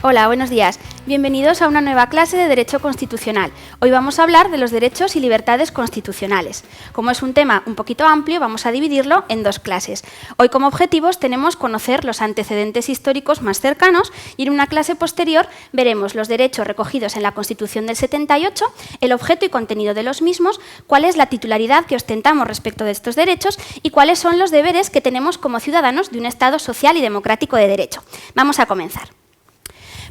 Hola, buenos días. Bienvenidos a una nueva clase de Derecho Constitucional. Hoy vamos a hablar de los derechos y libertades constitucionales. Como es un tema un poquito amplio, vamos a dividirlo en dos clases. Hoy como objetivos tenemos conocer los antecedentes históricos más cercanos y en una clase posterior veremos los derechos recogidos en la Constitución del 78, el objeto y contenido de los mismos, cuál es la titularidad que ostentamos respecto de estos derechos y cuáles son los deberes que tenemos como ciudadanos de un Estado social y democrático de derecho. Vamos a comenzar.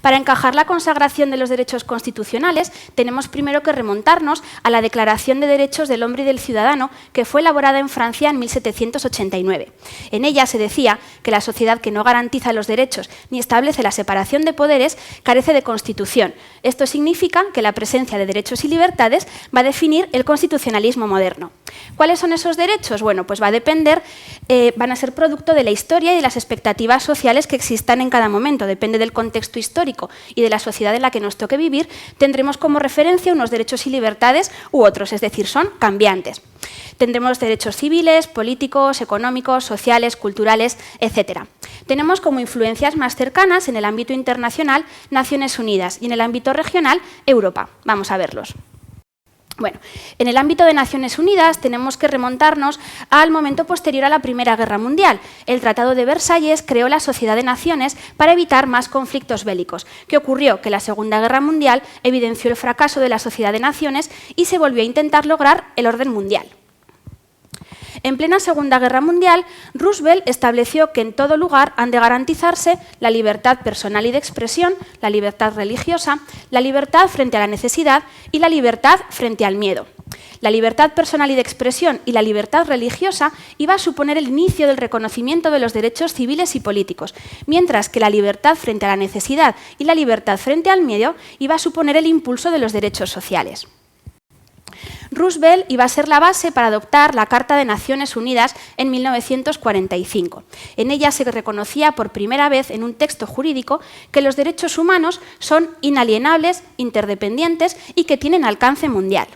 Para encajar la consagración de los derechos constitucionales, tenemos primero que remontarnos a la Declaración de Derechos del Hombre y del Ciudadano, que fue elaborada en Francia en 1789. En ella se decía que la sociedad que no garantiza los derechos ni establece la separación de poderes carece de Constitución. Esto significa que la presencia de derechos y libertades va a definir el constitucionalismo moderno. ¿Cuáles son esos derechos? Bueno, pues va a depender, van a ser producto de la historia y de las expectativas sociales que existan en cada momento. Depende del contexto histórico y de la sociedad en la que nos toque vivir, tendremos como referencia unos derechos y libertades u otros, es decir, son cambiantes. Tendremos derechos civiles, políticos, económicos, sociales, culturales, etc. Tenemos como influencias más cercanas en el ámbito internacional Naciones Unidas y en el ámbito regional Europa. Vamos a verlos. Bueno, en el ámbito de Naciones Unidas tenemos que remontarnos al momento posterior a la Primera Guerra Mundial. El Tratado de Versalles creó la Sociedad de Naciones para evitar más conflictos bélicos. ¿Qué ocurrió? Que la Segunda Guerra Mundial evidenció el fracaso de la Sociedad de Naciones y se volvió a intentar lograr el orden mundial. En plena Segunda Guerra Mundial, Roosevelt estableció que en todo lugar han de garantizarse la libertad personal y de expresión, la libertad religiosa, la libertad frente a la necesidad y la libertad frente al miedo. La libertad personal y de expresión y la libertad religiosa iba a suponer el inicio del reconocimiento de los derechos civiles y políticos, mientras que la libertad frente a la necesidad y la libertad frente al miedo iba a suponer el impulso de los derechos sociales. Roosevelt iba a ser la base para adoptar la Carta de Naciones Unidas en 1945. En ella se reconocía por primera vez en un texto jurídico que los derechos humanos son inalienables, interdependientes y que tienen alcance mundial.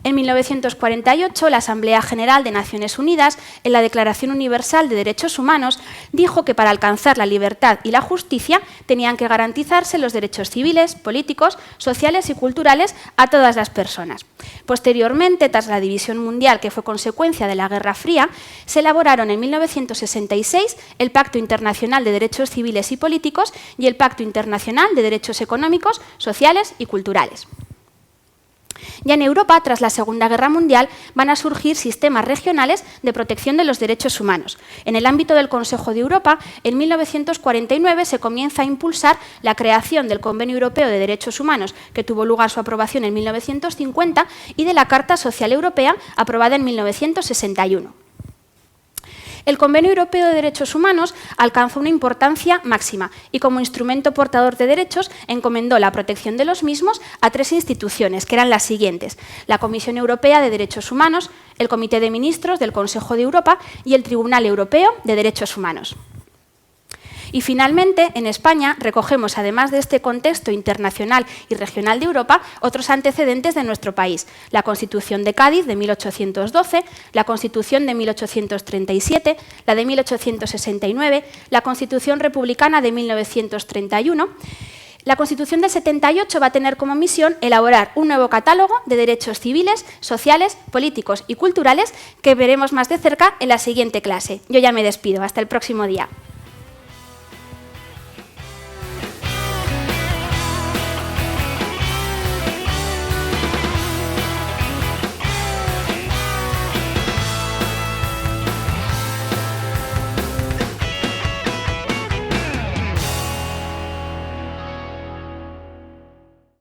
En 1948, la Asamblea General de Naciones Unidas, en la Declaración Universal de Derechos Humanos, dijo que para alcanzar la libertad y la justicia tenían que garantizarse los derechos civiles, políticos, sociales y culturales a todas las personas. Posteriormente, tras la división mundial que fue consecuencia de la Guerra Fría, se elaboraron en 1966 el Pacto Internacional de Derechos Civiles y Políticos y el Pacto Internacional de Derechos Económicos, Sociales y Culturales. Ya en Europa, tras la Segunda Guerra Mundial, van a surgir sistemas regionales de protección de los derechos humanos. En el ámbito del Consejo de Europa, en 1949 se comienza a impulsar la creación del Convenio Europeo de Derechos Humanos, que tuvo lugar su aprobación en 1950, y de la Carta Social Europea, aprobada en 1961. El Convenio Europeo de Derechos Humanos alcanzó una importancia máxima y como instrumento portador de derechos encomendó la protección de los mismos a tres instituciones, que eran las siguientes: la Comisión Europea de Derechos Humanos, el Comité de Ministros del Consejo de Europa y el Tribunal Europeo de Derechos Humanos. Y finalmente, en España, recogemos, además de este contexto internacional y regional de Europa, otros antecedentes de nuestro país: la Constitución de Cádiz de 1812, la Constitución de 1837, la de 1869, la Constitución Republicana de 1931. La Constitución del 78 va a tener como misión elaborar un nuevo catálogo de derechos civiles, sociales, políticos y culturales que veremos más de cerca en la siguiente clase. Yo ya me despido. Hasta el próximo día.